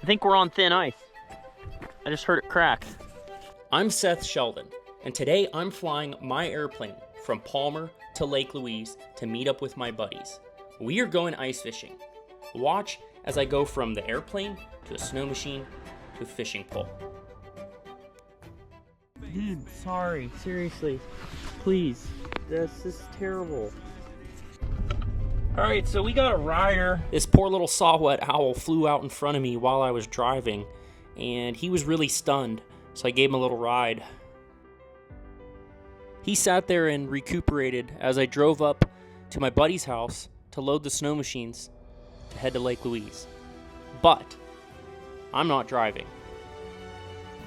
think we're on thin ice. I just heard it crack. I'm Seth Sheldon, and today I'm flying my airplane from Palmer to Lake Louise to meet up with my buddies. We are going ice fishing. Watch as I go from the airplane to a snow machine to a fishing pole. Dude, sorry, seriously. Please, this is terrible. Alright, so we got a rider. This poor little saw-whet owl flew out in front of me while I was driving, and he was really stunned, so I gave him a little ride. He sat there and recuperated as I drove up to my buddy's house to load the snow machines to head to Lake Louise. But I'm not driving.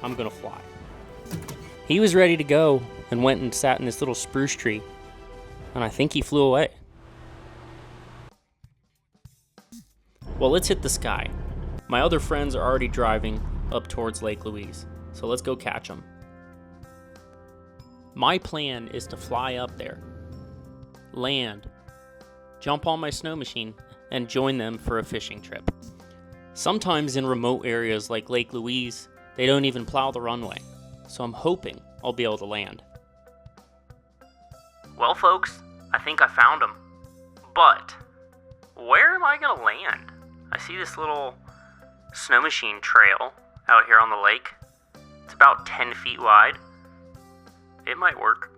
I'm gonna fly. He was ready to go and went and sat in this little spruce tree, and I think he flew away. Well, let's hit the sky. My other friends are already driving up towards Lake Louise, so let's go catch them. My plan is to fly up there, land, jump on my snow machine, and join them for a fishing trip. Sometimes in remote areas like Lake Louise, they don't even plow the runway, so I'm hoping I'll be able to land. Well, folks, I think I found them. But where am I gonna land? I see this little snow machine trail out here on the lake. It's about 10 feet wide. It might work.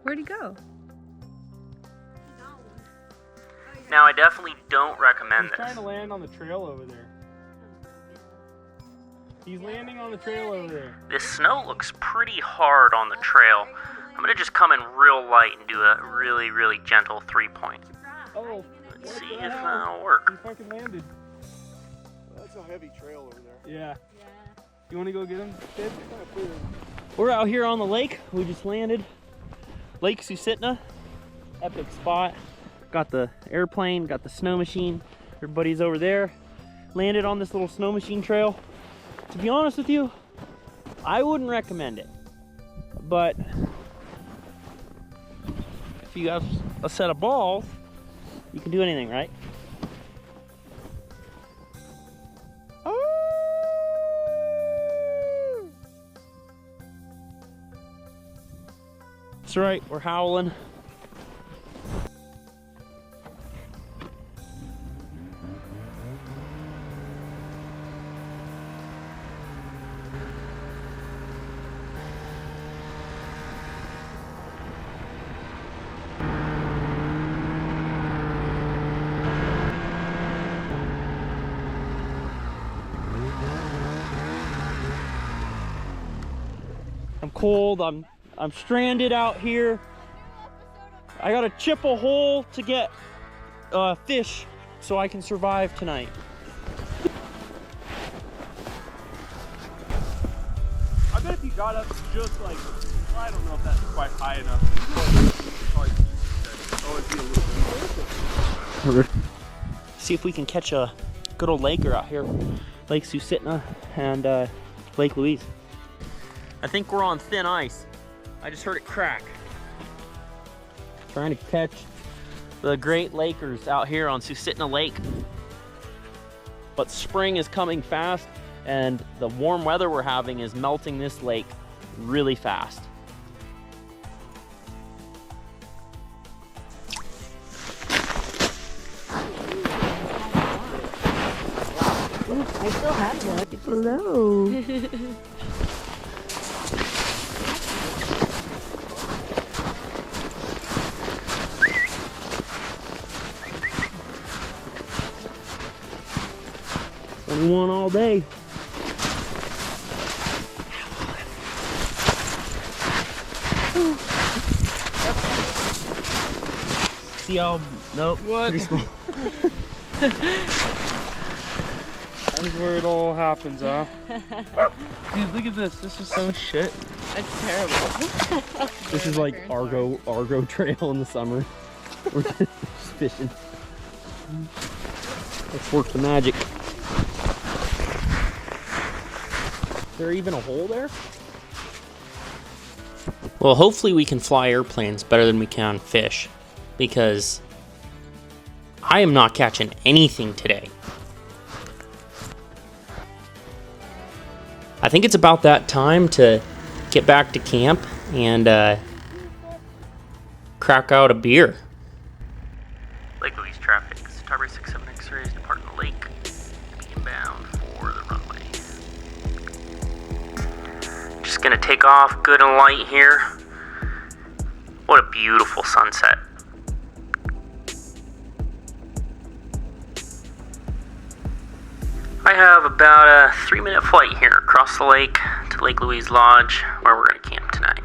Where'd he go? Now, I definitely don't recommend He's this. trying to land on the trail over there. He's landing on the trail over there. This snow looks pretty hard on the trail. I'm gonna just come in real light and do a really, really gentle 3-point. Oh, Let's see if that'll work. he fucking landed. That's a heavy trail over there. Yeah. You want to go get him, kid? We're out here on the lake. We just landed. Lake Susitna. Epic spot. Got the airplane, got the snow machine. Everybody's over there. Landed on this little snow machine trail. To be honest with you, I wouldn't recommend it. But if you have a set of balls, you can do anything, right? That's right, we're howling. I'm cold, I'm stranded out here. I gotta chip a hole to get fish so I can survive tonight. I bet if you got up just like, I don't know if that's quite high enough. See if we can catch a good old laker out here. Lake Susitna and Lake Louise. I think we're on thin ice. I just heard it crack. Trying to catch the great lakers out here on Susitna Lake. But spring is coming fast, and the warm weather we're having is melting this lake really fast. I still have one. Hello. One all day. See how? Nope. What? Pretty small. That's where it all happens, huh? Dude, look at this. This is so shit. It's terrible. This is like Argo Trail in the summer. We're just fishing. Let's work the magic. Is there even a hole there? Well, hopefully we can fly airplanes better than we can fish, because I am not catching anything today. I think it's about that time to get back to camp and crack out a beer. Lake Louise traffic. Starbase 67 X-rays departing the lake. Inbound for the runway. Just gonna take off good and light here. What a beautiful sunset. I have about a 3-minute flight here across the lake to Lake Louise Lodge, where we're gonna camp tonight.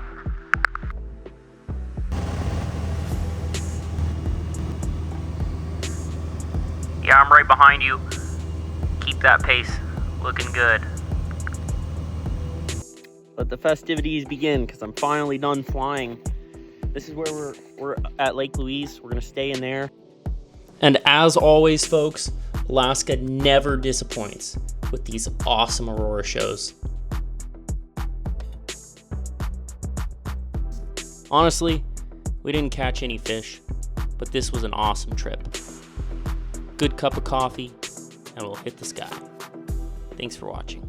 Yeah, I'm right behind you. Keep that pace. Looking good. Let the festivities begin, because I'm finally done flying. This is where we're at Lake Louise. We're gonna stay in there. And as always, folks, Alaska never disappoints with these awesome aurora shows. Honestly, we didn't catch any fish, but this was an awesome trip. Good cup of coffee, and we'll hit the sky. Thanks for watching.